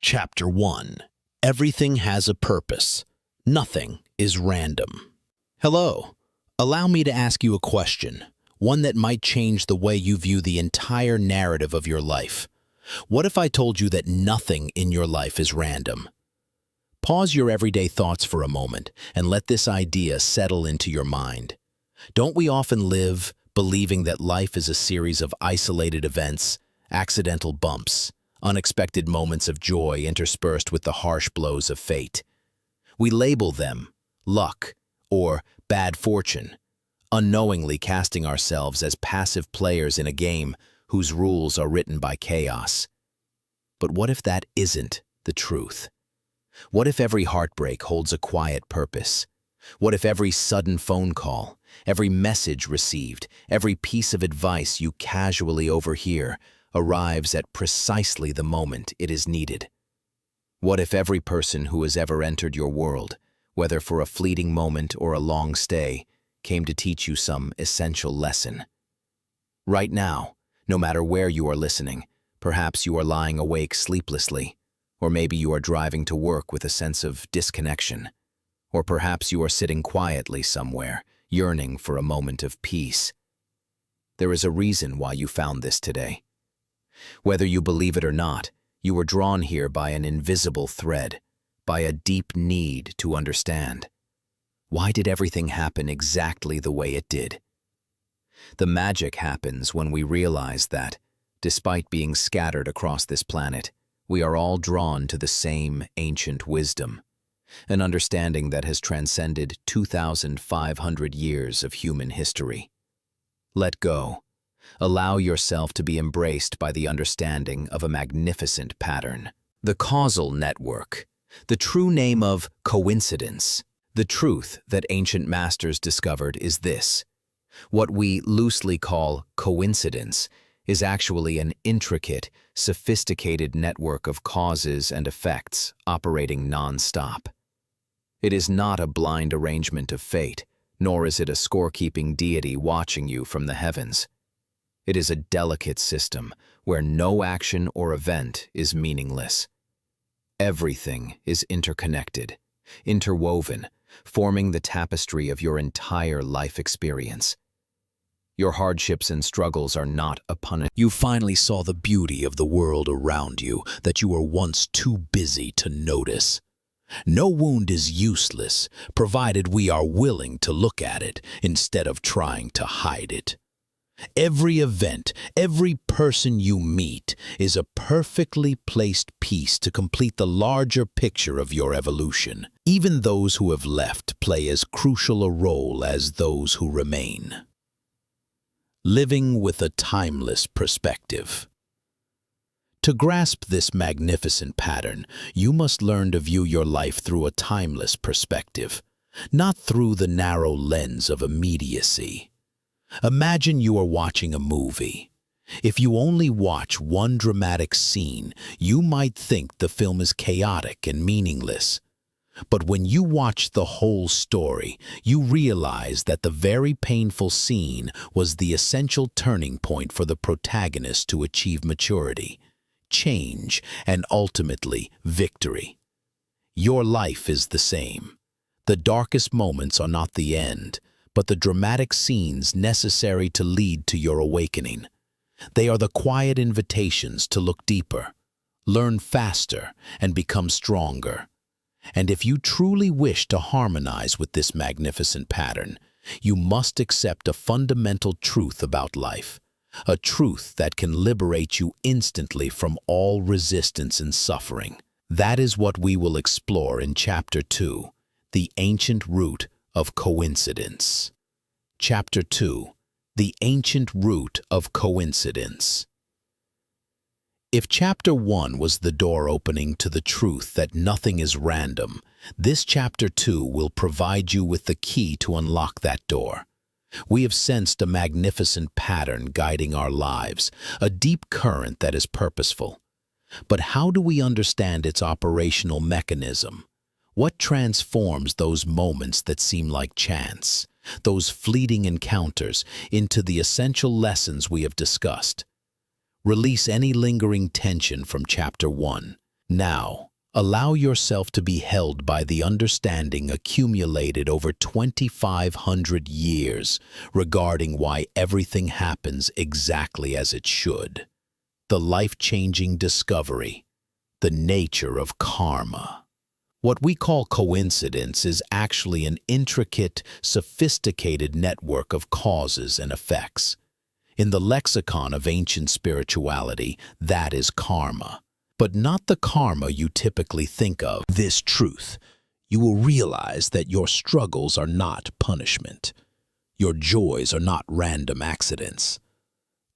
Chapter 1. Everything has a purpose. Nothing is random. Hello. Allow me to ask you a question, one that might change the way you view the entire narrative of your life. What if I told you that nothing in your life is random? Pause your everyday thoughts for a moment and let this idea settle into your mind. Don't we often live believing that life is a series of isolated events, accidental bumps, unexpected moments of joy interspersed with the harsh blows of fate? We label them luck or bad fortune, unknowingly casting ourselves as passive players in a game whose rules are written by chaos. But what if that isn't the truth? What if every heartbreak holds a quiet purpose? What if every sudden phone call, every message received, every piece of advice you casually overhear arrives at precisely the moment it is needed? What if every person who has ever entered your world, whether for a fleeting moment or a long stay, came to teach you some essential lesson? Right now, no matter where you are listening, perhaps you are lying awake sleeplessly, or maybe you are driving to work with a sense of disconnection, or perhaps you are sitting quietly somewhere, yearning for a moment of peace. There is a reason why you found this today. Whether you believe it or not, you were drawn here by an invisible thread, by a deep need to understand. Why did everything happen exactly the way it did? The magic happens when we realize that, despite being scattered across this planet, we are all drawn to the same ancient wisdom, an understanding that has transcended 2,500 years of human history. Let go. Allow yourself to be embraced by the understanding of a magnificent pattern. The causal network, the true name of coincidence. The truth that ancient masters discovered is this: what we loosely call coincidence is actually an intricate, sophisticated network of causes and effects operating non-stop. It is not a blind arrangement of fate, nor is it a scorekeeping deity watching you from the heavens. It is a delicate system where no action or event is meaningless. Everything is interconnected, interwoven, forming the tapestry of your entire life experience. Your hardships and struggles are not a punishment. You finally saw the beauty of the world around you that you were once too busy to notice. No wound is useless, provided we are willing to look at it instead of trying to hide it. Every event, every person you meet is a perfectly placed piece to complete the larger picture of your evolution. Even those who have left play as crucial a role as those who remain. Living with a timeless perspective. To grasp this magnificent pattern, you must learn to view your life through a timeless perspective, not through the narrow lens of immediacy. Imagine you are watching a movie. If you only watch one dramatic scene, you might think the film is chaotic and meaningless. But when you watch the whole story, you realize that the very painful scene was the essential turning point for the protagonist to achieve maturity, change, and ultimately victory. Your life is the same. The darkest moments are not the end, but the dramatic scenes necessary to lead to your awakening. They are the quiet invitations to look deeper, learn faster, and become stronger. And if you truly wish to harmonize with this magnificent pattern, you must accept a fundamental truth about life, a truth that can liberate you instantly from all resistance and suffering. That is what we will explore in Chapter 2, The Ancient Root of Coincidence. Chapter 2, The Ancient Root of Coincidence. If Chapter 1 was the door opening to the truth that nothing is random, this Chapter 2 will provide you with the key to unlock that door. We have sensed a magnificent pattern guiding our lives, a deep current that is purposeful. But how do we understand its operational mechanism? What transforms those moments that seem like chance, those fleeting encounters, into the essential lessons we have discussed? Release any lingering tension from Chapter 1. Now, allow yourself to be held by the understanding accumulated over 2,500 years regarding why everything happens exactly as it should. The life-changing discovery, the nature of karma. What we call coincidence is actually an intricate, sophisticated network of causes and effects. In the lexicon of ancient spirituality, that is karma. But not the karma you typically think of. This truth, you will realize that your struggles are not punishment. Your joys are not random accidents.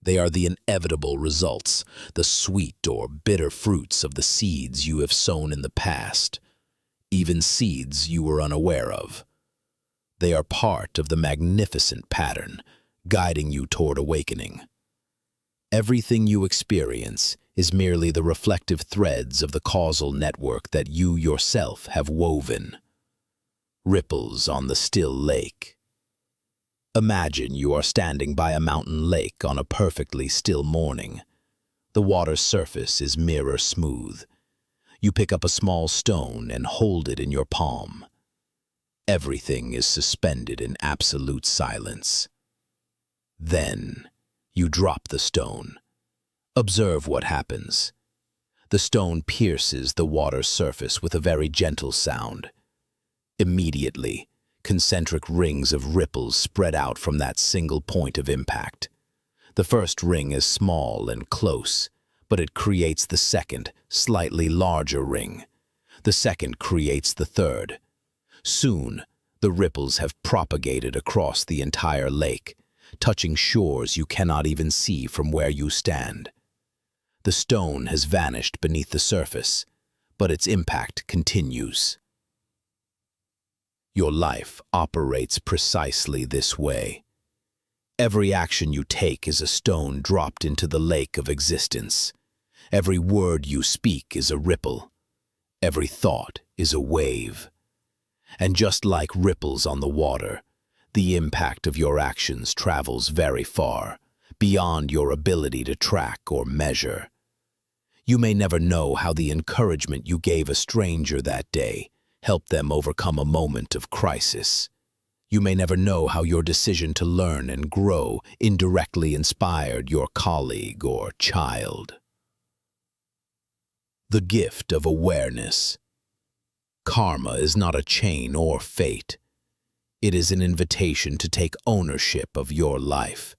They are the inevitable results, the sweet or bitter fruits of the seeds you have sown in the past, even seeds you were unaware of. They are part of the magnificent pattern, guiding you toward awakening. Everything you experience is merely the reflective threads of the causal network that you yourself have woven. Ripples on the still lake. Imagine you are standing by a mountain lake on a perfectly still morning. The water's surface is mirror smooth. You pick up a small stone and hold it in your palm. Everything is suspended in absolute silence. Then, you drop the stone. Observe what happens. The stone pierces the water's surface with a very gentle sound. Immediately, concentric rings of ripples spread out from that single point of impact. The first ring is small and close, but it creates the second, slightly larger ring. The second creates the third. Soon, the ripples have propagated across the entire lake, touching shores you cannot even see from where you stand. The stone has vanished beneath the surface, but its impact continues. Your life operates precisely this way. Every action you take is a stone dropped into the lake of existence. Every word you speak is a ripple. Every thought is a wave. And just like ripples on the water, the impact of your actions travels very far, beyond your ability to track or measure. You may never know how the encouragement you gave a stranger that day helped them overcome a moment of crisis. You may never know how your decision to learn and grow indirectly inspired your colleague or child. The gift of awareness. Karma is not a chain or fate. It is an invitation to take ownership of your life.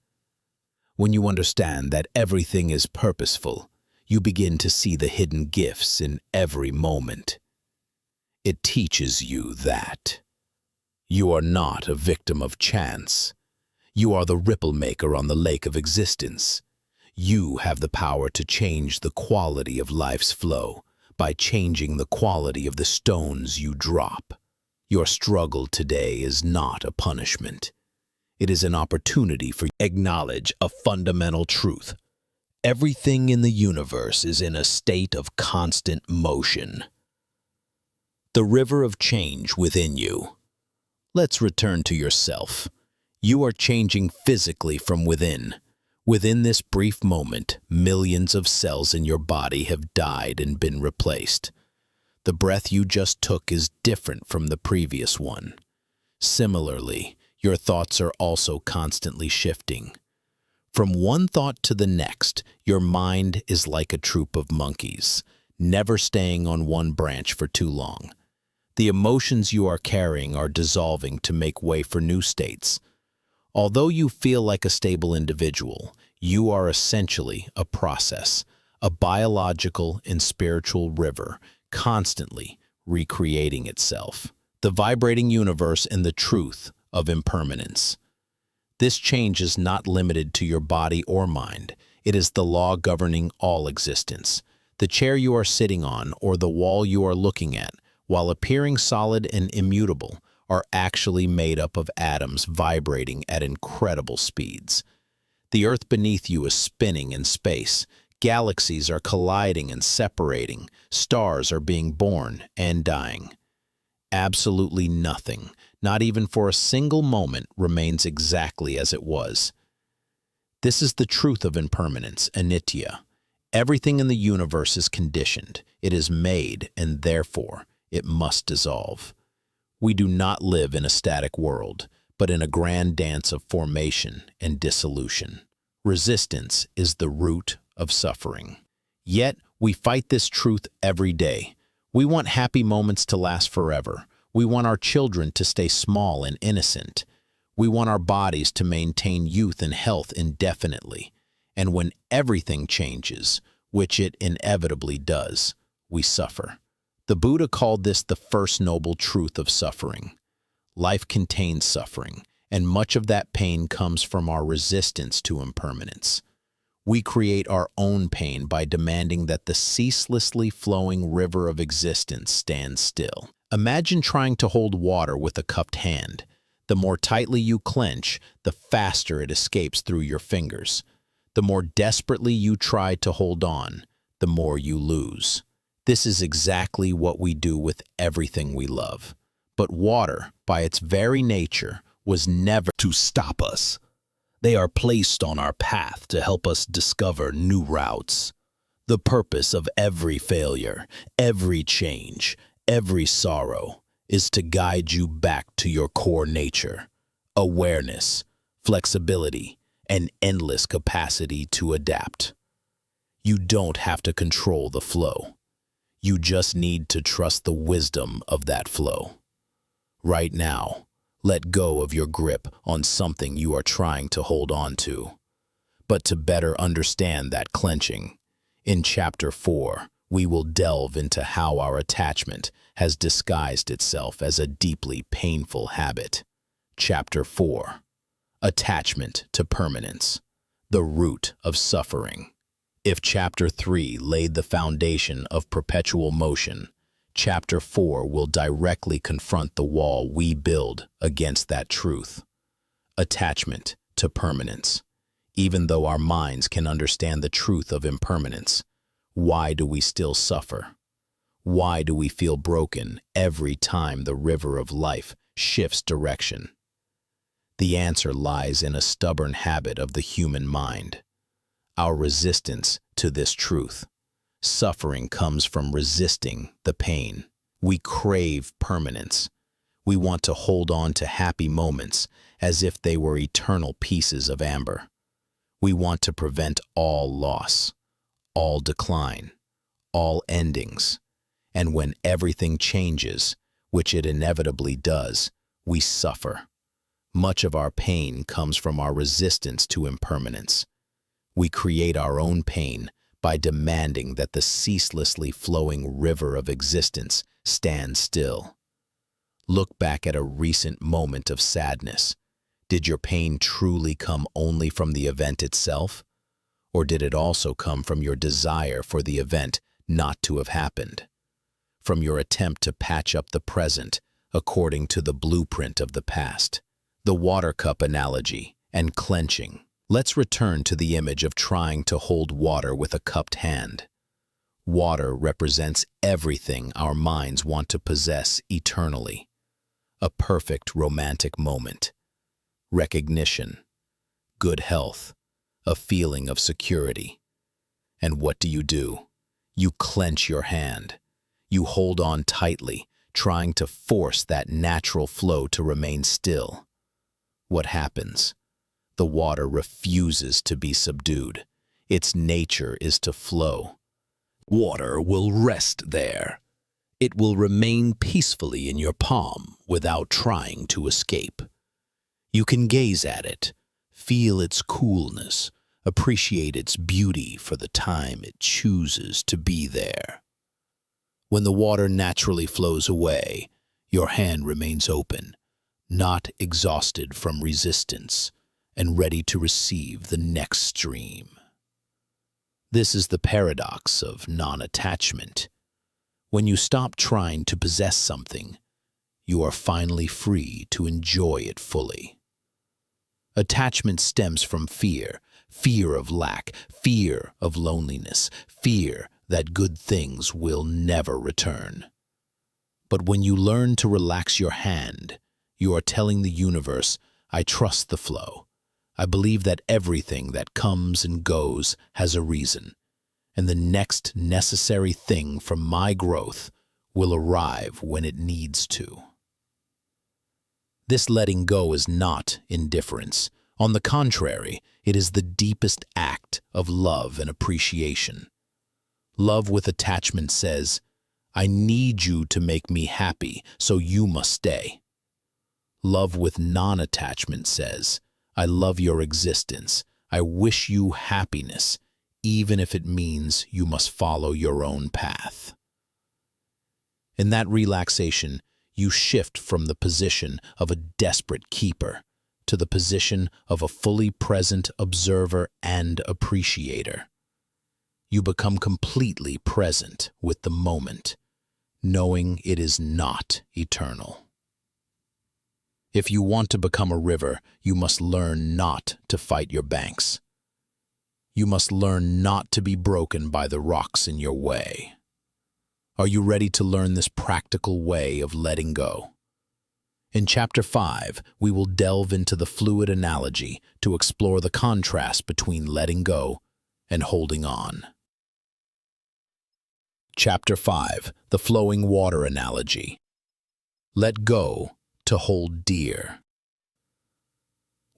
When you understand that everything is purposeful, you begin to see the hidden gifts in every moment. It teaches you that you are not a victim of chance. You are the ripple maker on the lake of existence. You have the power to change the quality of life's flow by changing the quality of the stones you drop. Your struggle today is not a punishment. It is an opportunity for you to acknowledge a fundamental truth. Everything in the universe is in a state of constant motion. The river of change within you. Let's return to yourself. You are changing physically from within. Within this brief moment, millions of cells in your body have died and been replaced. The breath you just took is different from the previous one. Similarly, your thoughts are also constantly shifting. From one thought to the next, your mind is like a troop of monkeys, never staying on one branch for too long. The emotions you are carrying are dissolving to make way for new states. Although you feel like a stable individual, you are essentially a process, a biological and spiritual river, constantly recreating itself. The vibrating universe and the truth of impermanence. This change is not limited to your body or mind. It is the law governing all existence. The chair you are sitting on or the wall you are looking at, while appearing solid and immutable, are actually made up of atoms vibrating at incredible speeds. The earth beneath you is spinning in space. Galaxies are colliding and separating. Stars are being born and dying. Absolutely nothing, not even for a single moment, remains exactly as it was. This is the truth of impermanence, anitya. Everything in the universe is conditioned. It is made, and therefore it must dissolve. We do not live in a static world, but in a grand dance of formation and dissolution. Resistance is the root of suffering. Yet, we fight this truth every day. We want happy moments to last forever. We want our children to stay small and innocent. We want our bodies to maintain youth and health indefinitely. And when everything changes, which it inevitably does, we suffer. The Buddha called this the first noble truth of suffering. Life contains suffering, and much of that pain comes from our resistance to impermanence. We create our own pain by demanding that the ceaselessly flowing river of existence stand still. Imagine trying to hold water with a cupped hand. The more tightly you clench, the faster it escapes through your fingers. The more desperately you try to hold on, the more you lose. This is exactly what we do with everything we love. But water, by its very nature, was never to stop us. They are placed on our path to help us discover new routes. The purpose of every failure, every change, every sorrow is to guide you back to your core nature, awareness, flexibility, and endless capacity to adapt. You don't have to control the flow. You just need to trust the wisdom of that flow. Right now, let go of your grip on something you are trying to hold on to. But to better understand that clenching, in Chapter 4, we will delve into how our attachment has disguised itself as a deeply painful habit. Chapter 4. Attachment to permanence, the root of suffering. If Chapter 3 laid the foundation of perpetual motion, Chapter 4 will directly confront the wall we build against that truth. Attachment to permanence. Even though our minds can understand the truth of impermanence, why do we still suffer? Why do we feel broken every time the river of life shifts direction? The answer lies in a stubborn habit of the human mind. Our resistance to this truth. Suffering comes from resisting the pain. We crave permanence. We want to hold on to happy moments as if they were eternal pieces of amber. We want to prevent all loss, all decline, all endings. And when everything changes, which it inevitably does, we suffer. Much of our pain comes from our resistance to impermanence. We create our own pain by demanding that the ceaselessly flowing river of existence stand still. Look back at a recent moment of sadness. Did your pain truly come only from the event itself? Or did it also come from your desire for the event not to have happened? From your attempt to patch up the present according to the blueprint of the past? The water cup analogy and clenching. Let's return to the image of trying to hold water with a cupped hand. Water represents everything our minds want to possess eternally. A perfect romantic moment. Recognition. Good health. A feeling of security. And what do? You clench your hand. You hold on tightly, trying to force that natural flow to remain still. What happens? The water refuses to be subdued. Its nature is to flow. Water will rest there. It will remain peacefully in your palm without trying to escape. You can gaze at it, feel its coolness, appreciate its beauty for the time it chooses to be there. When the water naturally flows away, your hand remains open, not exhausted from resistance, and ready to receive the next stream. This is the paradox of non-attachment. When you stop trying to possess something, you are finally free to enjoy it fully. Attachment stems from fear, fear of lack, fear of loneliness, fear that good things will never return. But when you learn to relax your hand, you are telling the universe, I trust the flow. I believe that everything that comes and goes has a reason. and the next necessary thing for my growth will arrive when it needs to. This letting go is not indifference. On the contrary, it is the deepest act of love and appreciation. Love with attachment says, I need you to make me happy, so you must stay. Love with non-attachment says, I love your existence. I wish you happiness, even if it means you must follow your own path. In that relaxation, you shift from the position of a desperate keeper to the position of a fully present observer and appreciator. You become completely present with the moment, knowing it is not eternal. If you want to become a river, you must learn not to fight your banks. You must learn not to be broken by the rocks in your way. Are you ready to learn this practical way of letting go? In Chapter 5, we will delve into the fluid analogy to explore the contrast between letting go and holding on. Chapter 5, the flowing water analogy. Let go to hold dear.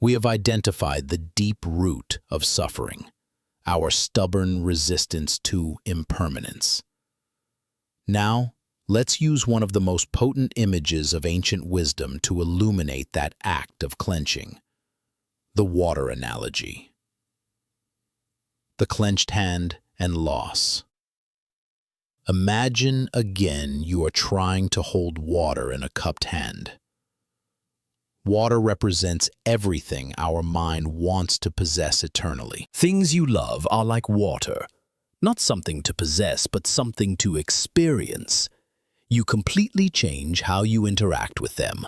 We have identified the deep root of suffering, our stubborn resistance to impermanence. Now, let's use one of the most potent images of ancient wisdom to illuminate that act of clenching, the water analogy. The clenched hand and loss. Imagine again you are trying to hold water in a cupped hand. Water represents everything our mind wants to possess eternally. Things you love are like water, not something to possess, but something to experience. You completely change how you interact with them.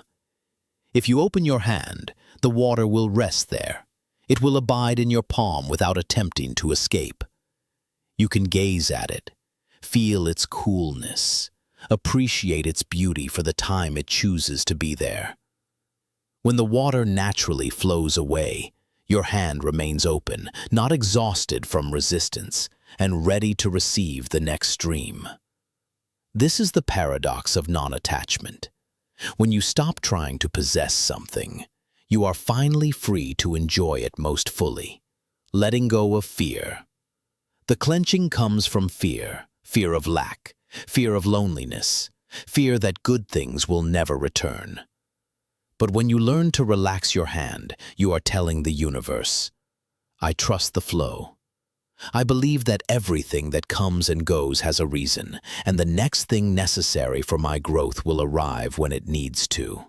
If you open your hand, the water will rest there. It will abide in your palm without attempting to escape. You can gaze at it, feel its coolness, appreciate its beauty for the time it chooses to be there. When the water naturally flows away, your hand remains open, not exhausted from resistance, and ready to receive the next stream. This is the paradox of non-attachment. When you stop trying to possess something, you are finally free to enjoy it most fully, letting go of fear. The clenching comes from fear, fear of lack, fear of loneliness, fear that good things will never return. But when you learn to relax your hand, you are telling the universe, I trust the flow. I believe that everything that comes and goes has a reason, and the next thing necessary for my growth will arrive when it needs to.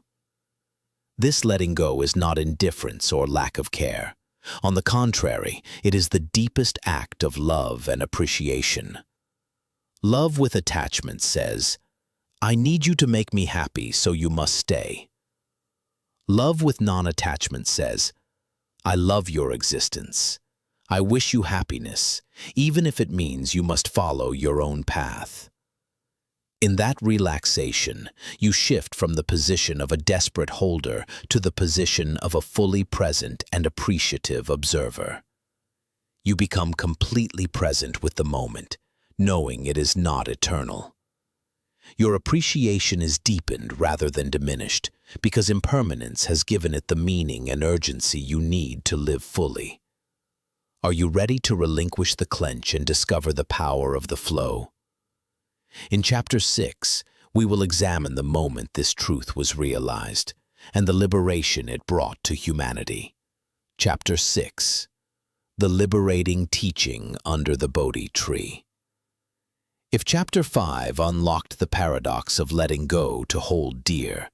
This letting go is not indifference or lack of care. On the contrary, it is the deepest act of love and appreciation. Love with attachment says, I need you to make me happy, so you must stay. Love with non-attachment says, I love your existence. I wish you happiness, even if it means you must follow your own path. In that relaxation, you shift from the position of a desperate holder to the position of a fully present and appreciative observer. You become completely present with the moment, knowing it is not eternal. Your appreciation is deepened rather than diminished, because impermanence has given it the meaning and urgency you need to live fully. Are you ready to relinquish the clench and discover the power of the flow? In Chapter 6, we will examine the moment this truth was realized and the liberation it brought to humanity. Chapter 6, the liberating teaching under the Bodhi tree. If Chapter 5 unlocked the paradox of letting go to hold dear,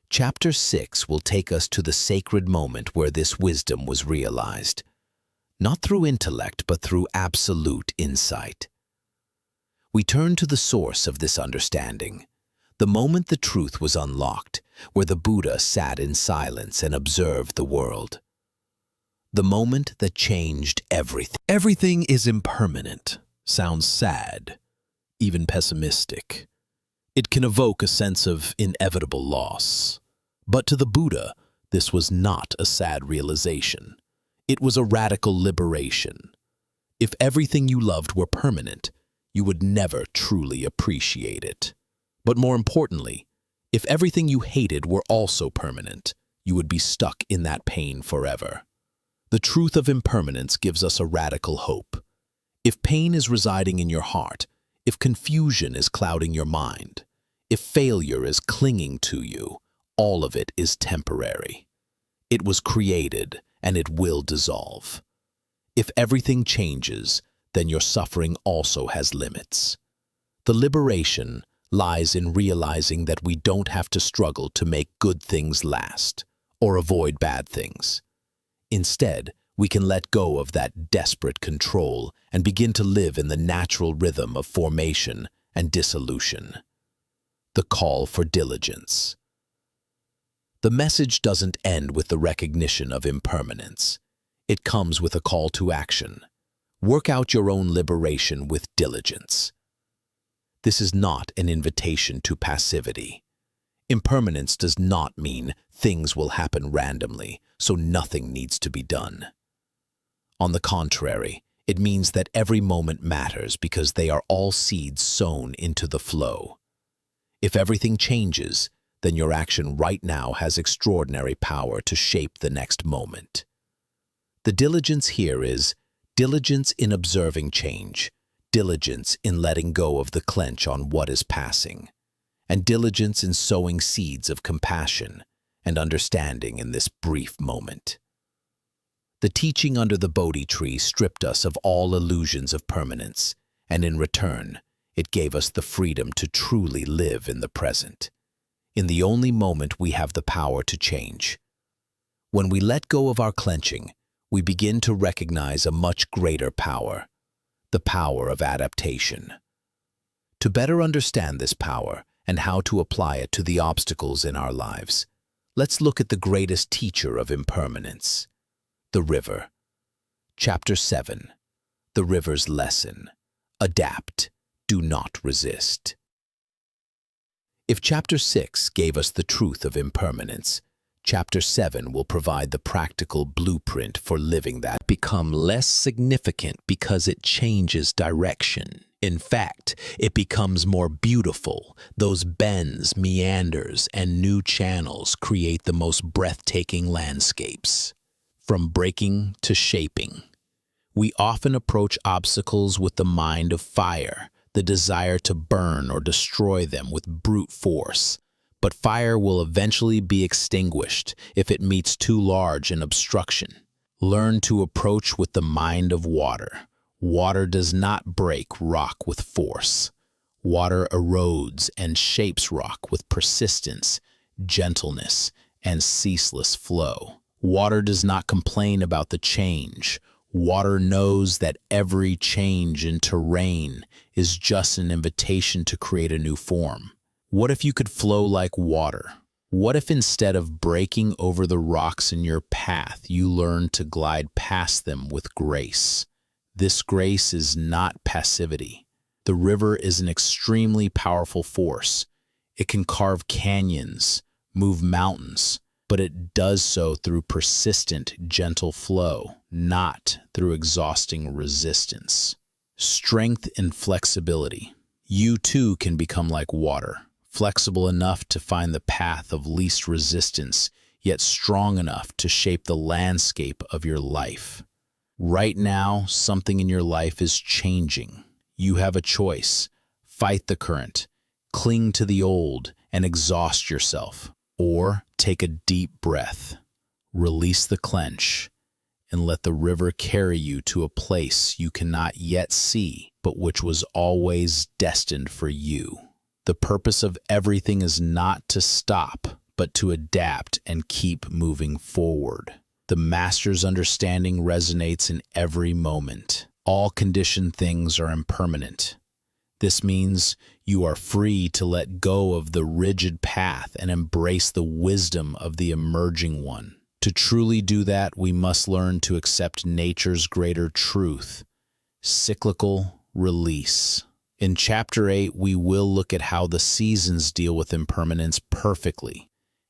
Chapter 6 will take us to the sacred moment where this wisdom was realized. Not through intellect, but through absolute insight. We turn to the source of this understanding, the moment the truth was unlocked, where the Buddha sat in silence and observed the world. The moment that changed everything. Everything is impermanent. Sounds sad, even pessimistic. It can evoke a sense of inevitable loss. But to the Buddha, this was not a sad realization. It was a radical liberation. If everything you loved were permanent, you would never truly appreciate it. But more importantly, if everything you hated were also permanent, you would be stuck in that pain forever. The truth of impermanence gives us a radical hope. If pain is residing in your heart, if confusion is clouding your mind, if failure is clinging to you, all of it is temporary. It was created and it will dissolve. If everything changes, then your suffering also has limits. The liberation lies in realizing that we don't have to struggle to make good things last or avoid bad things. Instead, we can let go of that desperate control and begin to live in the natural rhythm of formation and dissolution. The call for diligence. The message doesn't end with the recognition of impermanence. It comes with a call to action. Work out your own liberation with diligence. This is not an invitation to passivity. Impermanence does not mean things will happen randomly, so nothing needs to be done. On the contrary, it means that every moment matters because they are all seeds sown into the flow. If everything changes, then your action right now has extraordinary power to shape the next moment. The diligence here is diligence in observing change, diligence in letting go of the clench on what is passing, and diligence in sowing seeds of compassion and understanding in this brief moment. The teaching under the Bodhi tree stripped us of all illusions of permanence, and in return, it gave us the freedom to truly live in the present, in the only moment we have the power to change. When we let go of our clenching, we begin to recognize a much greater power, the power of adaptation. To better understand this power and how to apply it to the obstacles in our lives, let's look at the greatest teacher of impermanence, the river. Chapter 7. The river's lesson. Adapt. Do not resist. If Chapter 6 gave us the truth of impermanence, Chapter 7 will provide the practical blueprint for living that. Become less significant because it changes direction. In fact, it becomes more beautiful. Those bends, meanders, and new channels create the most breathtaking landscapes. From breaking to shaping. We often approach obstacles with the mind of fire, the desire to burn or destroy them with brute force. But fire will eventually be extinguished if it meets too large an obstruction. Learn to approach with the mind of water. Water does not break rock with force. Water erodes and shapes rock with persistence, gentleness, and ceaseless flow. Water does not complain about the change. Water knows that every change in terrain is just an invitation to create a new form. What if you could flow like water? What if instead of breaking over the rocks in your path, you learn to glide past them with grace? This grace is not passivity. The river is an extremely powerful force. It can carve canyons, move mountains, but it does so through persistent, gentle flow, not through exhausting resistance. Strength and flexibility. You too can become like water. Flexible enough to find the path of least resistance, yet strong enough to shape the landscape of your life. Right now, something in your life is changing. You have a choice. Fight the current, cling to the old, and exhaust yourself. Or take a deep breath, release the clench, and let the river carry you to a place you cannot yet see, but which was always destined for you. The purpose of everything is not to stop, but to adapt and keep moving forward. The Master's understanding resonates in every moment. All conditioned things are impermanent. This means you are free to let go of the rigid path and embrace the wisdom of the emerging one. To truly do that, we must learn to accept nature's greater truth, cyclical release. In Chapter 8, we will look at how the seasons deal with impermanence perfectly,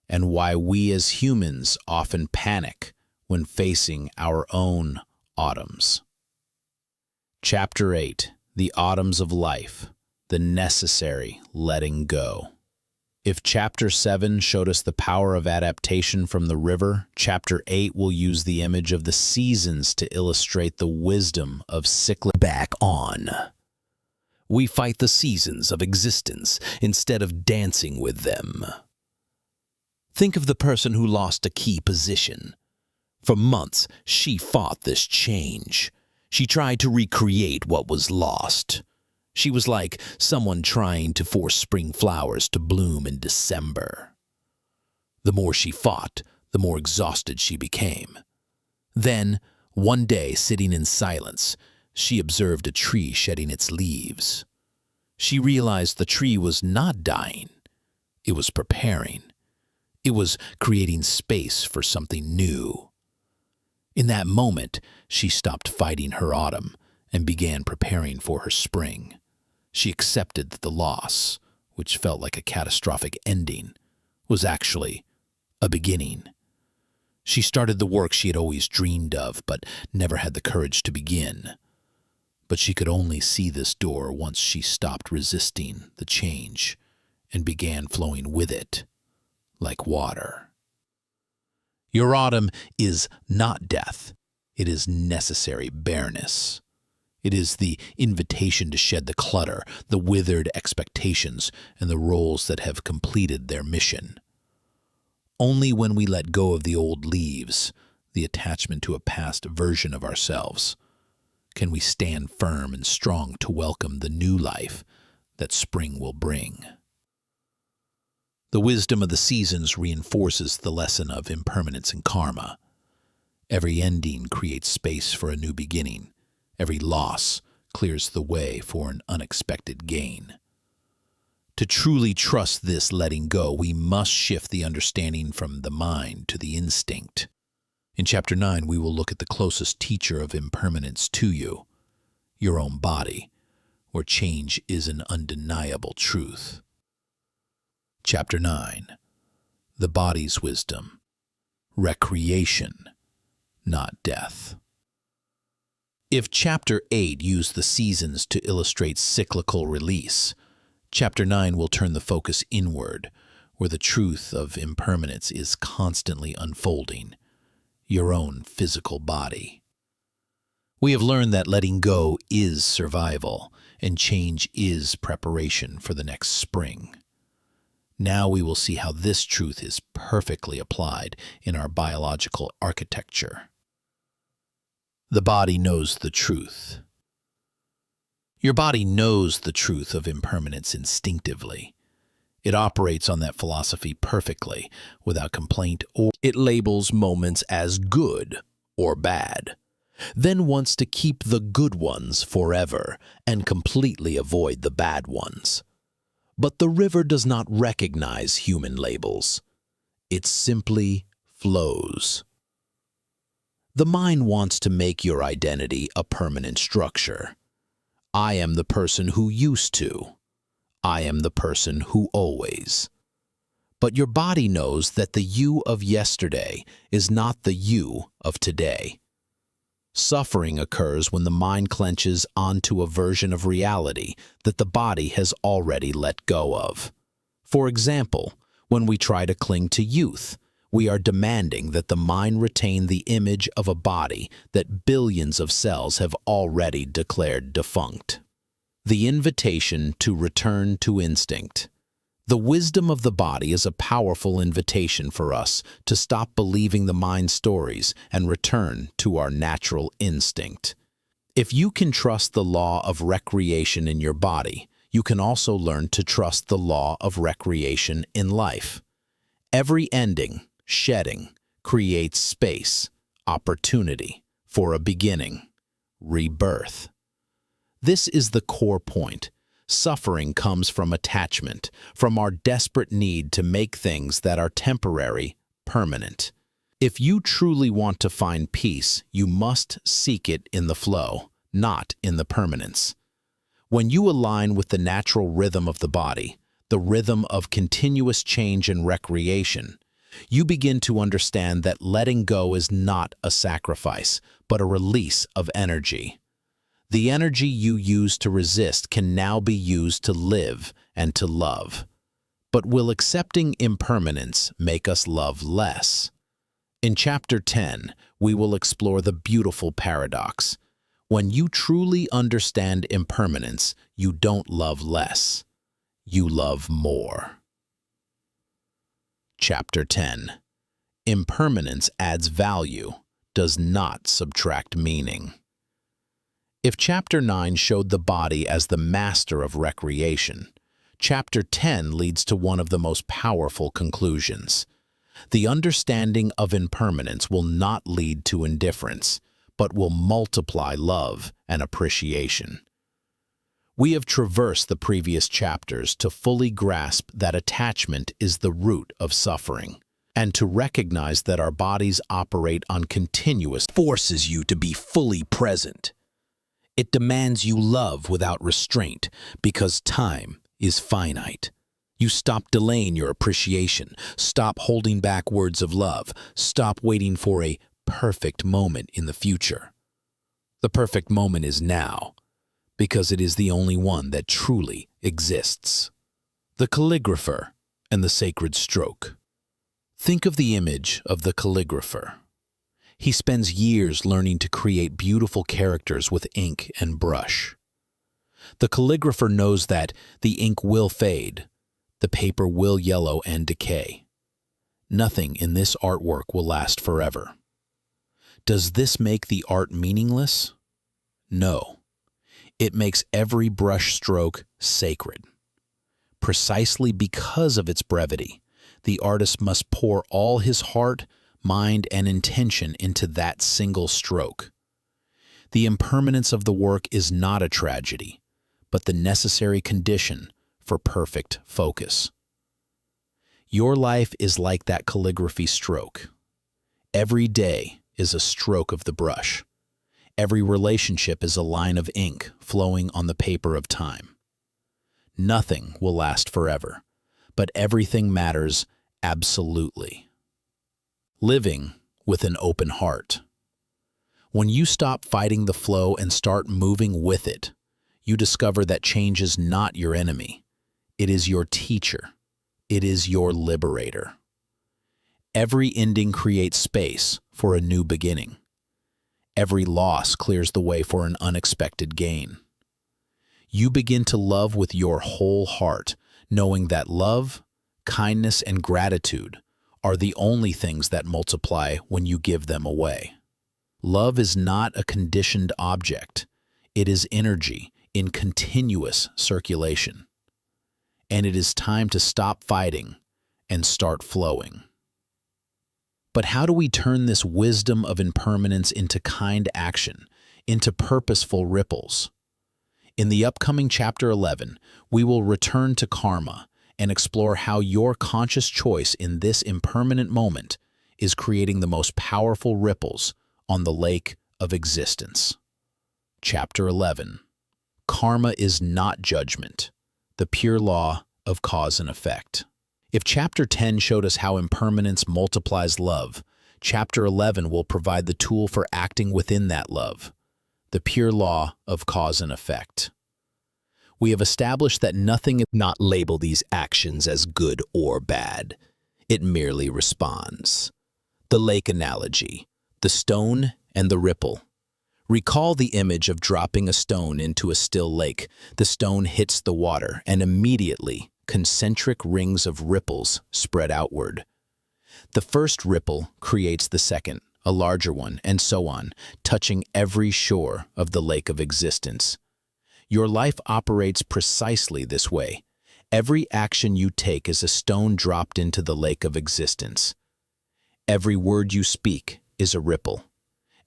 and why we as humans often panic when facing our own autumns. Chapter 8, The Autumns of Life, the necessary letting go. If Chapter 7 showed us the power of adaptation from the river, Chapter 8 will use the image of the seasons to illustrate the wisdom of cyclic. Back on. We fight the seasons of existence instead of dancing with them. Think of the person who lost a key position. For months, she fought this change. She tried to recreate what was lost. She was like someone trying to force spring flowers to bloom in December. The more she fought, the more exhausted she became. Then, one day, sitting in silence, she observed a tree shedding its leaves. She realized the tree was not dying. It was preparing. It was creating space for something new. In that moment, she stopped fighting her autumn and began preparing for her spring. She accepted that the loss, which felt like a catastrophic ending, was actually a beginning. She started the work she had always dreamed of, but never had the courage to begin. But she could only see this door once she stopped resisting the change and began flowing with it, like water. Your autumn is not death. It is necessary bareness. It is the invitation to shed the clutter, the withered expectations, and the roles that have completed their mission. Only when we let go of the old leaves, the attachment to a past version of ourselves, can we stand firm and strong to welcome the new life that spring will bring. The wisdom of the seasons reinforces the lesson of impermanence and karma. Every ending creates space for a new beginning. Every loss clears the way for an unexpected gain. To truly trust this letting go, we must shift the understanding from the mind to the instinct. In Chapter 9, we will look at the closest teacher of impermanence to you, your own body, where change is an undeniable truth. Chapter 9, The Body's Wisdom, Recreation, not Death. If Chapter 8 used the seasons to illustrate cyclical release, Chapter 9 will turn the focus inward, where the truth of impermanence is constantly unfolding, your own physical body. We have learned that letting go is survival, and change is preparation for the next spring. Now we will see how this truth is perfectly applied in our biological architecture. The body knows the truth. Your body knows the truth of impermanence instinctively. It operates on that philosophy perfectly, without complaint, or it labels moments as good or bad, then wants to keep the good ones forever and completely avoid the bad ones. But the river does not recognize human labels. It simply flows. The mind wants to make your identity a permanent structure. I am the person who used to. I am the person who always. But your body knows that the you of yesterday is not the you of today. Suffering occurs when the mind clenches onto a version of reality that the body has already let go of. For example, when we try to cling to youth, we are demanding that the mind retain the image of a body that billions of cells have already declared defunct. The invitation to return to instinct. The wisdom of the body is a powerful invitation for us to stop believing the mind stories and return to our natural instinct. If you can trust the law of recreation in your body, you can also learn to trust the law of recreation in life. Every ending, shedding, creates space, opportunity for a beginning, rebirth. This is the core point. Suffering comes from attachment, from our desperate need to make things that are temporary permanent. If you truly want to find peace, you must seek it in the flow, not in the permanence. When you align with the natural rhythm of the body, the rhythm of continuous change and recreation, you begin to understand that letting go is not a sacrifice, but a release of energy. The energy you use to resist can now be used to live and to love. But will accepting impermanence make us love less? In Chapter 10, we will explore the beautiful paradox. When you truly understand impermanence, you don't love less. You love more. Chapter 10. Impermanence adds value, does not subtract meaning. If Chapter 9 showed the body as the master of recreation, Chapter 10 leads to one of the most powerful conclusions. The understanding of impermanence will not lead to indifference, but will multiply love and appreciation. We have traversed the previous chapters to fully grasp that attachment is the root of suffering, and to recognize that our bodies operate on continuous Forces you to be fully present. It demands you love without restraint because time is finite. You stop delaying your appreciation, stop holding back words of love, stop waiting for a perfect moment in the future. The perfect moment is now, because it is the only one that truly exists. The calligrapher and the sacred stroke. Think of the image of the calligrapher. He spends years learning to create beautiful characters with ink and brush. The calligrapher knows that the ink will fade, the paper will yellow and decay. Nothing in this artwork will last forever. Does this make the art meaningless? No. It makes every brush stroke sacred. Precisely because of its brevity, the artist must pour all his heart, mind, and intention into that single stroke. The impermanence of the work is not a tragedy, but the necessary condition for perfect focus. Your life is like that calligraphy stroke. Every day is a stroke of the brush. Every relationship is a line of ink flowing on the paper of time. Nothing will last forever, but everything matters absolutely. Living with an open heart. When you stop fighting the flow and start moving with it, you discover that change is not your enemy. It is your teacher. It is your liberator. Every ending creates space for a new beginning. Every loss clears the way for an unexpected gain. You begin to love with your whole heart, knowing that love, kindness, and gratitude are the only things that multiply when you give them away. Love is not a conditioned object. It is energy in continuous circulation. And it is time to stop fighting and start flowing. But how do we turn this wisdom of impermanence into kind action, into purposeful ripples? In the upcoming Chapter 11, we will return to karma and explore how your conscious choice in this impermanent moment is creating the most powerful ripples on the lake of existence. Chapter 11. Karma is not judgment, the pure law of cause and effect. If Chapter 10 showed us how impermanence multiplies love, Chapter 11 will provide the tool for acting within that love, the pure law of cause and effect. We have established that nothing is Not label these actions as good or bad. It merely responds. The lake analogy, the stone and the ripple. Recall the image of dropping a stone into a still lake. The stone hits the water, and immediately concentric rings of ripples spread outward. The first ripple creates the second, a larger one, and so on, touching every shore of the lake of existence. Your life operates precisely this way. Every action you take is a stone dropped into the lake of existence. Every word you speak is a ripple.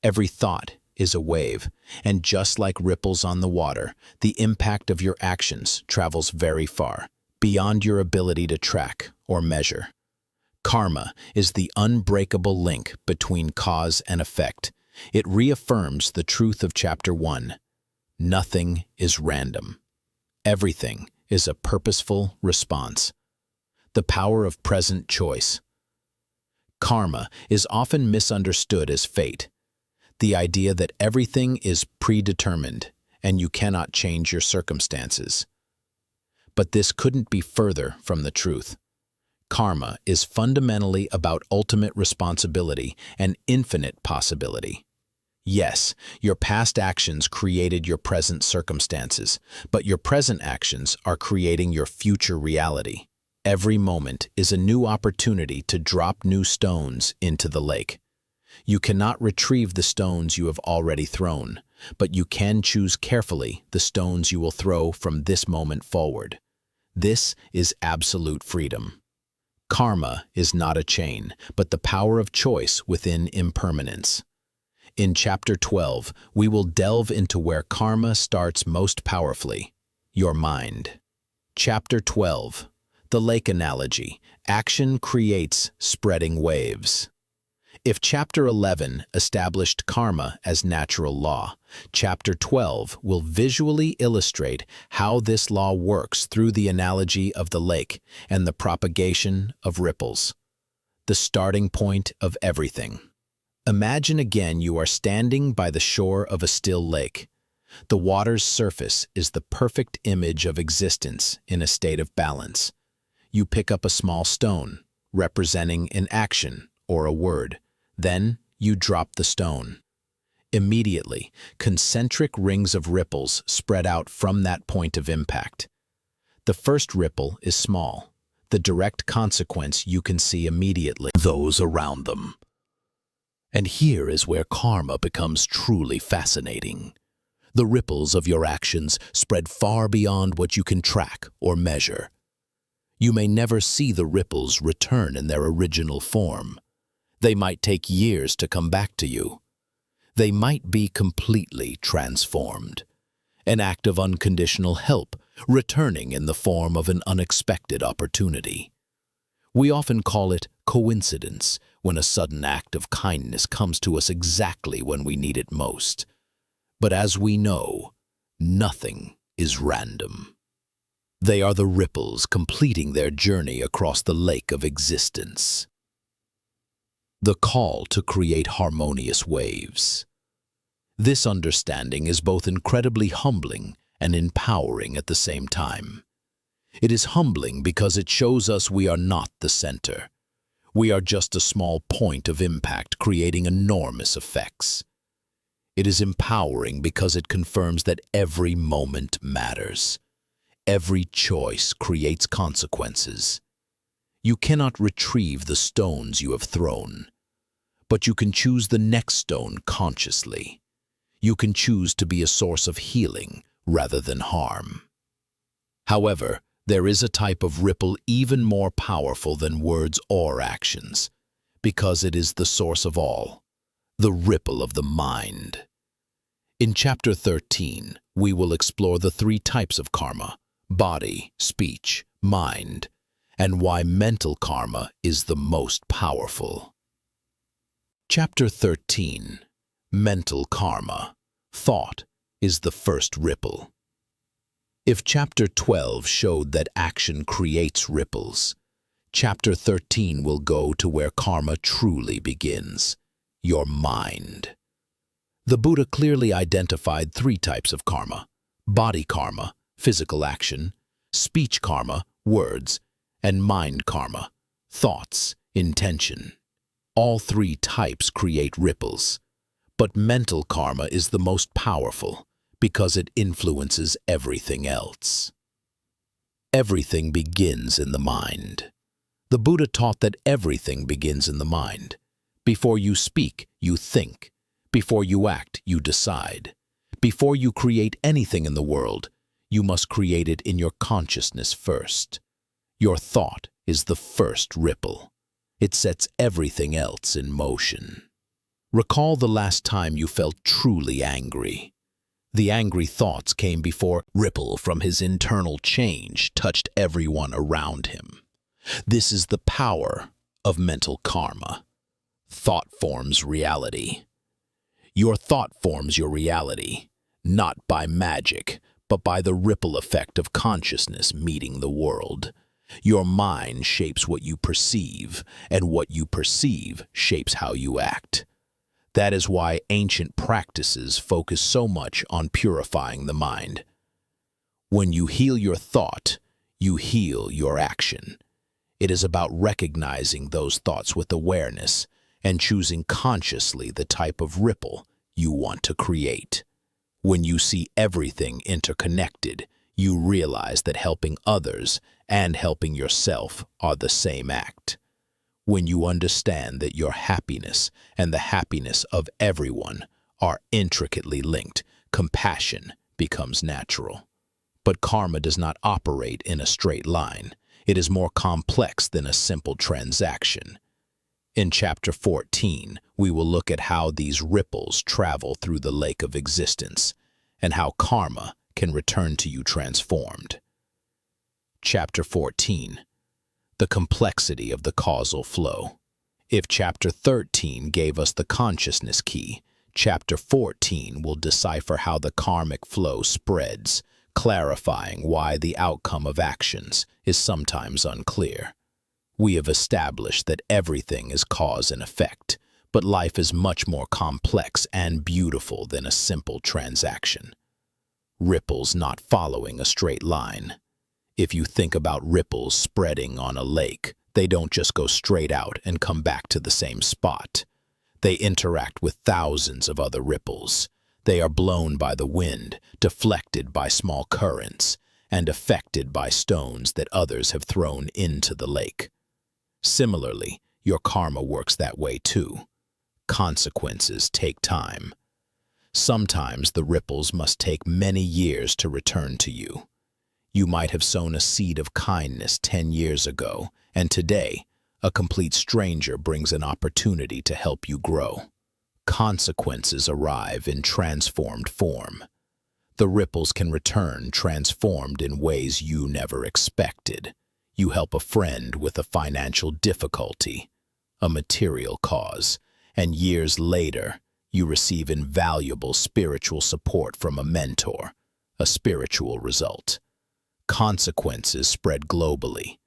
Every thought is a wave, and just like ripples on the water, the impact of your actions travels very far, beyond your ability to track or measure. Karma is the unbreakable link between cause and effect. It reaffirms the truth of Chapter 1. Nothing is random. Everything is a purposeful response. The power of present choice. Karma is often misunderstood as fate, the idea that everything is predetermined and you cannot change your circumstances. But this couldn't be further from the truth. Karma is fundamentally about ultimate responsibility and infinite possibility. Yes, your past actions created your present circumstances, but your present actions are creating your future reality. Every moment is a new opportunity to drop new stones into the lake. You cannot retrieve the stones you have already thrown, but you can choose carefully the stones you will throw from this moment forward. This is absolute freedom. Karma is not a chain, but the power of choice within impermanence. In Chapter 12, we will delve into where karma starts most powerfully, your mind. Chapter 12, the lake analogy, action creates spreading waves. If Chapter 11 established karma as natural law, Chapter 12 will visually illustrate how this law works through the analogy of the lake and the propagation of ripples, the starting point of everything. Imagine again you are standing by the shore of a still lake. The water's surface is the perfect image of existence in a state of balance. You pick up a small stone, representing an action or a word. Then you drop the stone. Immediately, concentric rings of ripples spread out from that point of impact. The first ripple is small. The direct consequence you can see immediately. Those around them. And here is where karma becomes truly fascinating. The ripples of your actions spread far beyond what you can track or measure. You may never see the ripples return in their original form. They might take years to come back to you. They might be completely transformed. An act of unconditional help, returning in the form of an unexpected opportunity. We often call it coincidence when a sudden act of kindness comes to us exactly when we need it most. But as we know, nothing is random. They are the ripples completing their journey across the lake of existence. The call to create harmonious waves. This understanding is both incredibly humbling and empowering at the same time. It is humbling because it shows us we are not the center. We are just a small point of impact creating enormous effects. It is empowering because it confirms that every moment matters. Every choice creates consequences. You cannot retrieve the stones you have thrown, but you can choose the next stone consciously. You can choose to be a source of healing rather than harm. However, there is a type of ripple even more powerful than words or actions, because it is the source of all, the ripple of the mind. In Chapter 13, we will explore the 3 types of karma: body, speech, mind, and why mental karma is the most powerful. Chapter 13, Mental Karma. Thought is the first ripple. If Chapter 12 showed that action creates ripples, Chapter 13 will go to where karma truly begins, your mind. The Buddha clearly identified 3 types of karma: body karma, physical action; speech karma, words; and mind karma, thoughts, intention. All 3 types create ripples, but mental karma is the most powerful because it influences everything else. Everything begins in the mind. The Buddha taught that everything begins in the mind. Before you speak, you think. Before you act, you decide. Before you create anything in the world, you must create it in your consciousness first. Your thought is the first ripple. It sets everything else in motion. Recall the last time you felt truly angry. The angry thoughts came before ripple from his internal change touched everyone around him. This is the power of mental karma. Thought forms reality. Your thought forms your reality, not by magic, but by the ripple effect of consciousness meeting the world. Your mind shapes what you perceive, and what you perceive shapes how you act. That is why ancient practices focus so much on purifying the mind. When you heal your thought, you heal your action. It is about recognizing those thoughts with awareness and choosing consciously the type of ripple you want to create. When you see everything interconnected, you realize that helping others and helping yourself are the same act. When you understand that your happiness and the happiness of everyone are intricately linked, compassion becomes natural. But karma does not operate in a straight line. It is more complex than a simple transaction. In Chapter 14, we will look at how these ripples travel through the lake of existence and how karma can return to you transformed. Chapter 14. The complexity of the causal flow. If Chapter 13 gave us the consciousness key, Chapter 14 will decipher how the karmic flow spreads, clarifying why the outcome of actions is sometimes unclear. We have established that everything is cause and effect, but life is much more complex and beautiful than a simple transaction. Ripples not following a straight line. If you think about ripples spreading on a lake, they don't just go straight out and come back to the same spot. They interact with thousands of other ripples. They are blown by the wind, deflected by small currents, and affected by stones that others have thrown into the lake. Similarly, your karma works that way too. Consequences take time. Sometimes the ripples must take many years to return to you. You might have sown a seed of kindness 10 years ago, and today, a complete stranger brings an opportunity to help you grow. Consequences arrive in transformed form. The ripples can return transformed in ways you never expected. You help a friend with a financial difficulty, a material cause, and years later, you receive invaluable spiritual support from a mentor, a spiritual result. Consequences spread globally.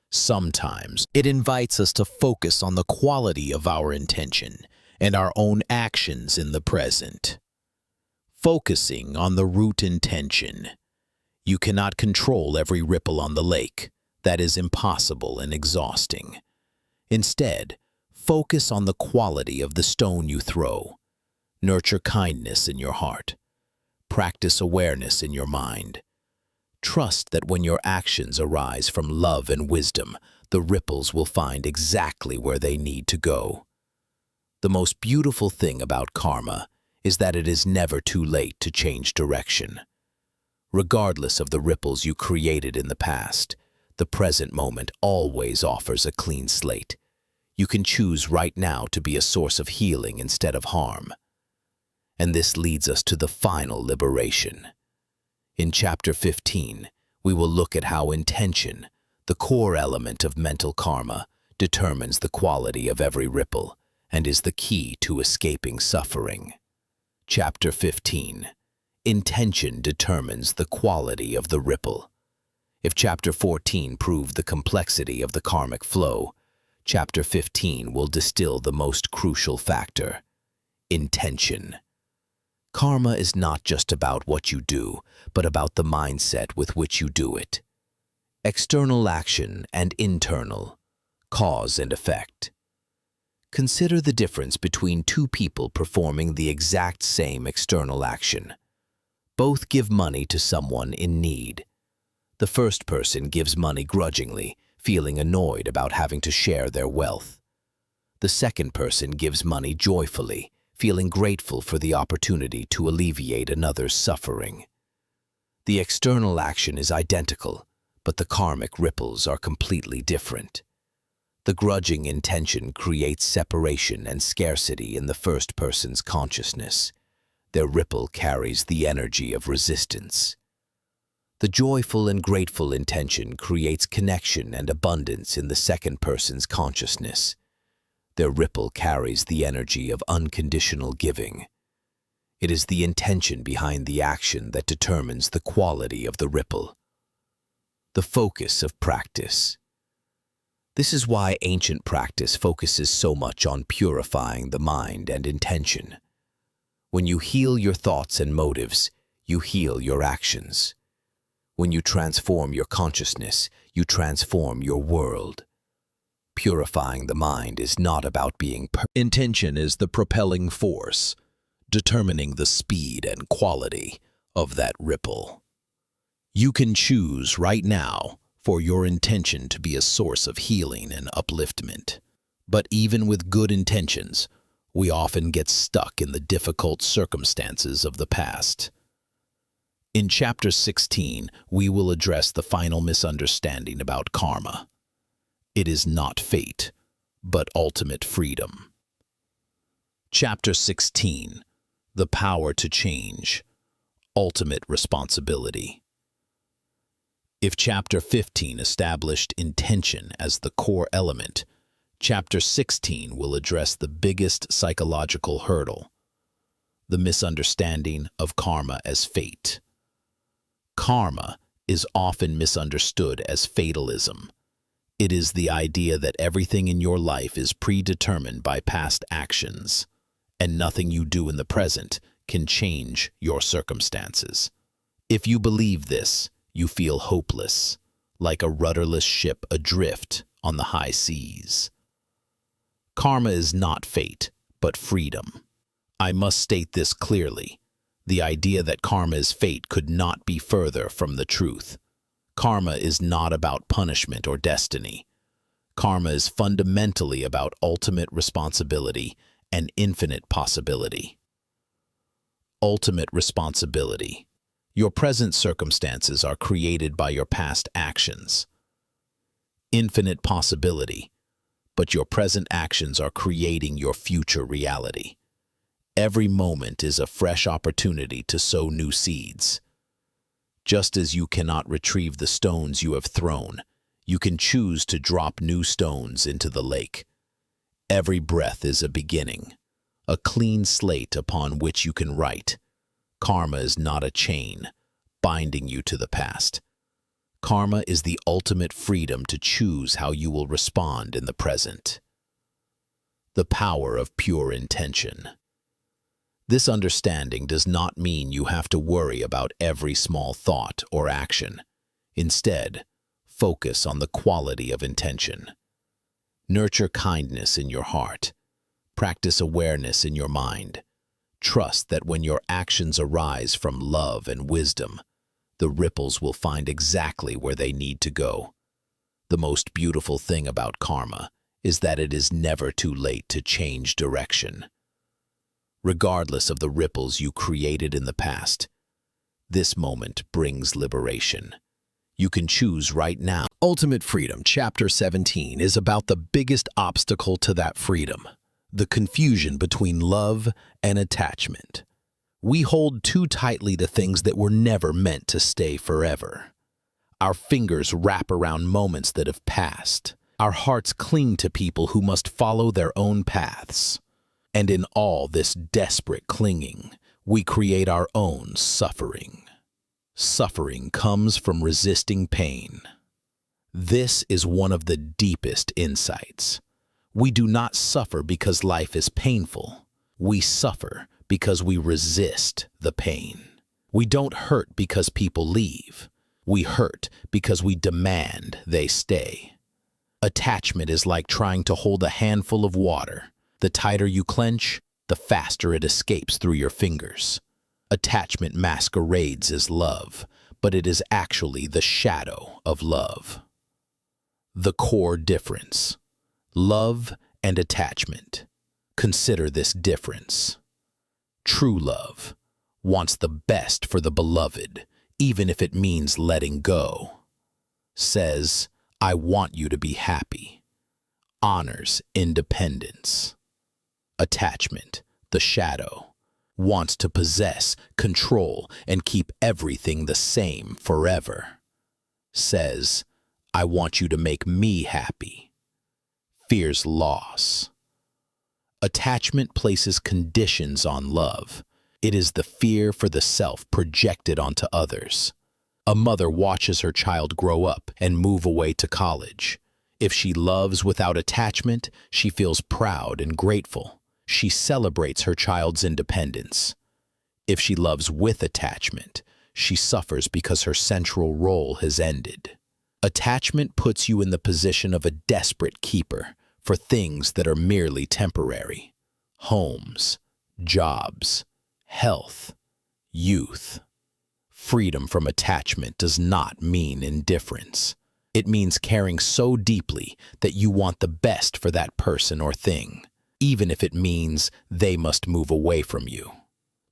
Sometimes it invites us to focus on the quality of our intention and our own actions in the present. Focusing on the root intention. You cannot control every ripple on the lake. That is impossible and exhausting. Instead, focus on the quality of the stone you throw. Nurture kindness in your heart. Practice awareness in your mind. Trust that when your actions arise from love and wisdom, the ripples will find exactly where they need to go. The most beautiful thing about karma is that it is never too late to change direction. Regardless of the ripples you created in the past, the present moment always offers a clean slate. You can choose right now to be a source of healing instead of harm. And this leads us to the final liberation. In Chapter 15, we will look at how intention, the core element of mental karma, determines the quality of every ripple and is the key to escaping suffering. Chapter 15. Intention determines the quality of the ripple. If Chapter 14 proved the complexity of the karmic flow, Chapter 15 will distill the most crucial factor: intention. Karma is not just about what you do, but about the mindset with which you do it. External action and internal, cause and effect. Consider the difference between two people performing the exact same external action. Both give money to someone in need. The first person gives money grudgingly, feeling annoyed about having to share their wealth. The second person gives money joyfully, feeling grateful for the opportunity to alleviate another's suffering. The external action is identical, but the karmic ripples are completely different. The grudging intention creates separation and scarcity in the first person's consciousness. Their ripple carries the energy of resistance. The joyful and grateful intention creates connection and abundance in the second person's consciousness. Their ripple carries the energy of unconditional giving. It is the intention behind the action that determines the quality of the ripple. The focus of practice. This is why ancient practice focuses so much on purifying the mind and intention. When you heal your thoughts and motives, you heal your actions. When you transform your consciousness, you transform your world. Purifying the mind is not about being perfect. Intention is the propelling force, determining the speed and quality of that ripple. You can choose right now for your intention to be a source of healing and upliftment. But even with good intentions, we often get stuck in the difficult circumstances of the past. In Chapter 16, we will address the final misunderstanding about karma. It is not fate, but ultimate freedom. Chapter 16, the power to change, ultimate responsibility. If Chapter 15 established intention as the core element, Chapter 16 will address the biggest psychological hurdle, the misunderstanding of karma as fate. Karma is often misunderstood as fatalism. It is the idea that everything in your life is predetermined by past actions, and nothing you do in the present can change your circumstances. If you believe this, you feel hopeless, like a rudderless ship adrift on the high seas. Karma is not fate, but freedom. I must state this clearly. The idea that karma is fate could not be further from the truth. Karma is not about punishment or destiny. Karma is fundamentally about ultimate responsibility and infinite possibility. Ultimate responsibility. Your present circumstances are created by your past actions. Infinite possibility. But your present actions are creating your future reality. Every moment is a fresh opportunity to sow new seeds. Just as you cannot retrieve the stones you have thrown, you can choose to drop new stones into the lake. Every breath is a beginning, a clean slate upon which you can write. Karma is not a chain binding you to the past. Karma is the ultimate freedom to choose how you will respond in the present. The power of pure intention. This understanding does not mean you have to worry about every small thought or action. Instead, focus on the quality of intention. Nurture kindness in your heart. Practice awareness in your mind. Trust that when your actions arise from love and wisdom, the ripples will find exactly where they need to go. The most beautiful thing about karma is that it is never too late to change direction. Regardless of the ripples you created in the past, this moment brings liberation. You can choose right now. Ultimate Freedom, Chapter 17, is about the biggest obstacle to that freedom, the confusion between love and attachment. We hold too tightly to things that were never meant to stay forever. Our fingers wrap around moments that have passed. Our hearts cling to people who must follow their own paths. And in all this desperate clinging, we create our own suffering. Suffering comes from resisting pain. This is one of the deepest insights. We do not suffer because life is painful. We suffer because we resist the pain. We don't hurt because people leave. We hurt because we demand they stay. Attachment is like trying to hold a handful of water. The tighter you clench, the faster it escapes through your fingers. Attachment masquerades as love, but it is actually the shadow of love. The core difference. Love and attachment. Consider this difference. True love wants the best for the beloved, even if it means letting go. Says, I want you to be happy. Honors independence. Attachment, the shadow, wants to possess, control, and keep everything the same forever. Says, I want you to make me happy. Fears loss. Attachment places conditions on love. It is the fear for the self projected onto others. A mother watches her child grow up and move away to college. If she loves without attachment, she feels proud and grateful. She celebrates her child's independence. If she loves with attachment, she suffers because her central role has ended. Attachment puts you in the position of a desperate keeper for things that are merely temporary. Homes, jobs, health, youth. Freedom from attachment does not mean indifference. It means caring so deeply that you want the best for that person or thing, even if it means they must move away from you.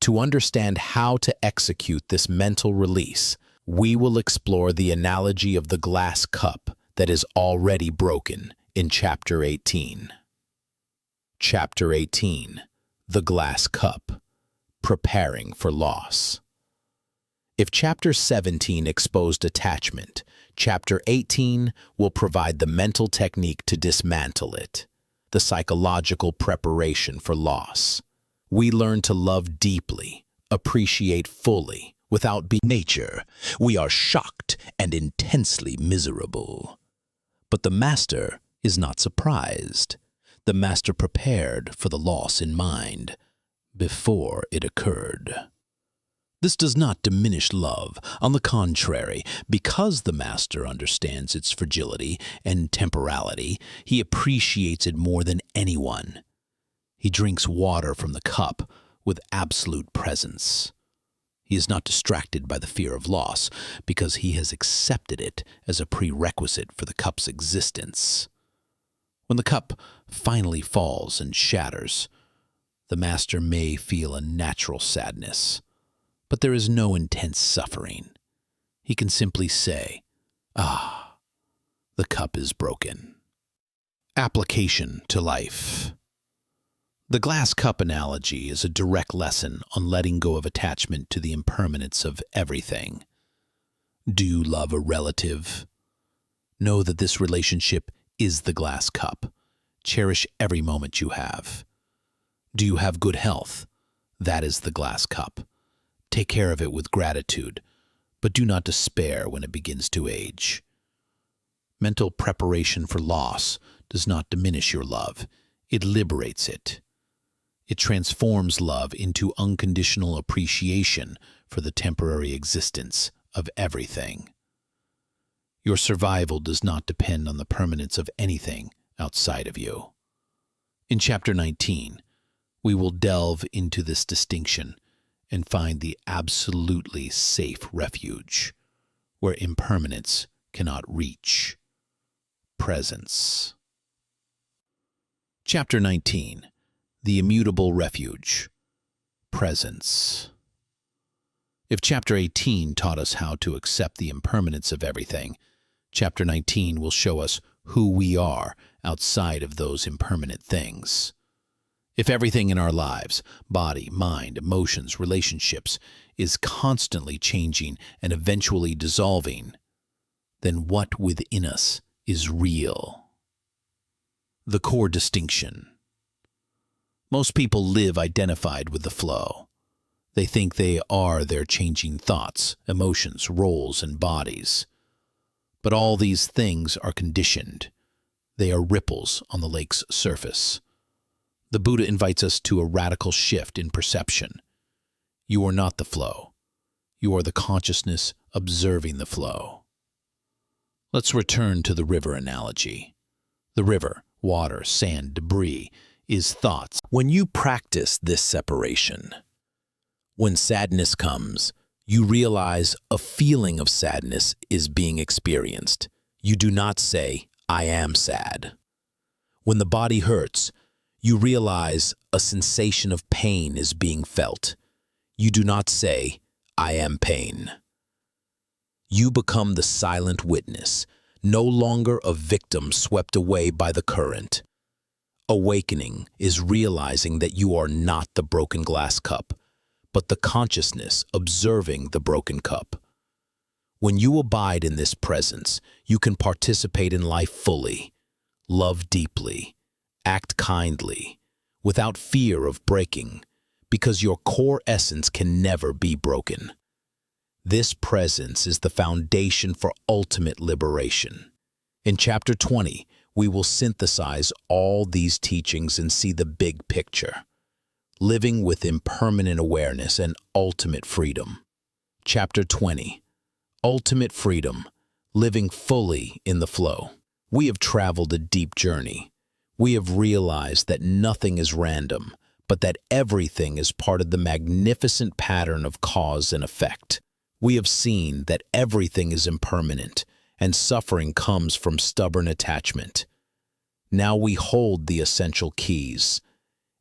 To understand how to execute this mental release, we will explore the analogy of the glass cup that is already broken in Chapter 18. Chapter 18, The Glass Cup, Preparing for Loss. If Chapter 17 exposed attachment, Chapter 18 will provide the mental technique to dismantle it, the psychological preparation for loss. We learn to love deeply, appreciate fully, without being nature. We are shocked and intensely miserable. But the master is not surprised. The master prepared for the loss in mind before it occurred. This does not diminish love. On the contrary, because the master understands its fragility and temporality, he appreciates it more than anyone. He drinks water from the cup with absolute presence. He is not distracted by the fear of loss because he has accepted it as a prerequisite for the cup's existence. When the cup finally falls and shatters, the master may feel a natural sadness. But there is no intense suffering. He can simply say, "Ah, the cup is broken." Application to life. The glass cup analogy is a direct lesson on letting go of attachment to the impermanence of everything. Do you love a relative? Know that this relationship is the glass cup. Cherish every moment you have. Do you have good health? That is the glass cup. Take care of it with gratitude, but do not despair when it begins to age. Mental preparation for loss does not diminish your love. It liberates it. It transforms love into unconditional appreciation for the temporary existence of everything. Your survival does not depend on the permanence of anything outside of you. In Chapter 19, we will delve into this distinction and find the absolutely safe refuge where impermanence cannot reach. Presence. Chapter 19. The Immutable Refuge. Presence. If Chapter 18 taught us how to accept the impermanence of everything, Chapter 19 will show us who we are outside of those impermanent things. If everything in our lives, body, mind, emotions, relationships, is constantly changing and eventually dissolving, then what within us is real? The core distinction. Most people live identified with the flow. They think they are their changing thoughts, emotions, roles, and bodies. But all these things are conditioned. They are ripples on the lake's surface. The Buddha invites us to a radical shift in perception. You are not the flow. You are the consciousness observing the flow. Let's return to the river analogy. The river, water, sand, debris, is thoughts. When you practice this separation, when sadness comes, you realize a feeling of sadness is being experienced. You do not say, "I am sad." When the body hurts, you realize a sensation of pain is being felt. You do not say, "I am pain." You become the silent witness, no longer a victim swept away by the current. Awakening is realizing that you are not the broken glass cup, but the consciousness observing the broken cup. When you abide in this presence, you can participate in life fully, love deeply, act kindly, without fear of breaking, because your core essence can never be broken. This presence is the foundation for ultimate liberation. In Chapter 20, we will synthesize all these teachings and see the big picture, living with impermanent awareness and ultimate freedom. Chapter 20, Ultimate Freedom, Living Fully in the Flow. We have traveled a deep journey. We have realized that nothing is random, but that everything is part of the magnificent pattern of cause and effect. We have seen that everything is impermanent, and suffering comes from stubborn attachment. Now we hold the essential keys.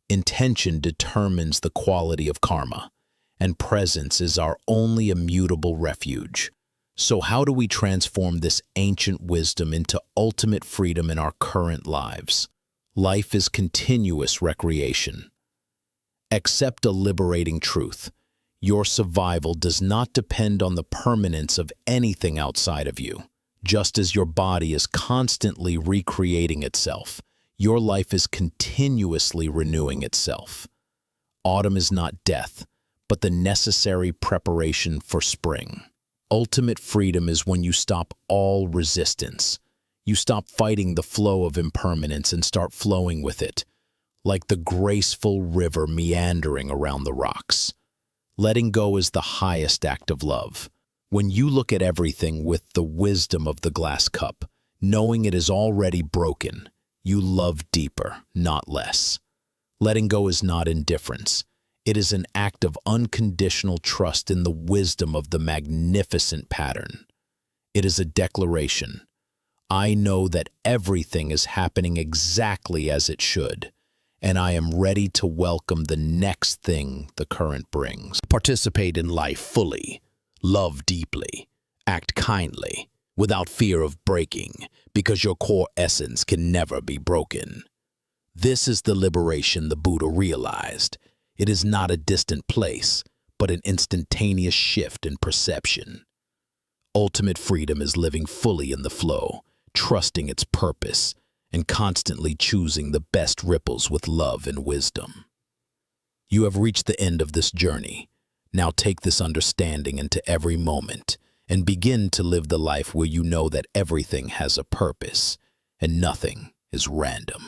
Intention determines the quality of karma, and presence is our only immutable refuge. So how do we transform this ancient wisdom into ultimate freedom in our current lives? Life is continuous recreation. Accept a liberating truth. Your survival does not depend on the permanence of anything outside of you. Just as your body is constantly recreating itself, your life is continuously renewing itself. Autumn is not death, but the necessary preparation for spring. Ultimate freedom is when you stop all resistance. You stop fighting the flow of impermanence and start flowing with it, like the graceful river meandering around the rocks. Letting go is the highest act of love. When you look at everything with the wisdom of the glass cup, knowing it is already broken, you love deeper, not less. Letting go is not indifference. It is an act of unconditional trust in the wisdom of the magnificent pattern. It is a declaration. I know that everything is happening exactly as it should, and I am ready to welcome the next thing the current brings. Participate in life fully. Love deeply, act kindly, without fear of breaking, because your core essence can never be broken. This is the liberation the Buddha realized. It is not a distant place, but an instantaneous shift in perception. Ultimate freedom is living fully in the flow, trusting its purpose, and constantly choosing the best ripples with love and wisdom. You have reached the end of this journey. Now take this understanding into every moment and begin to live the life where you know that everything has a purpose and nothing is random.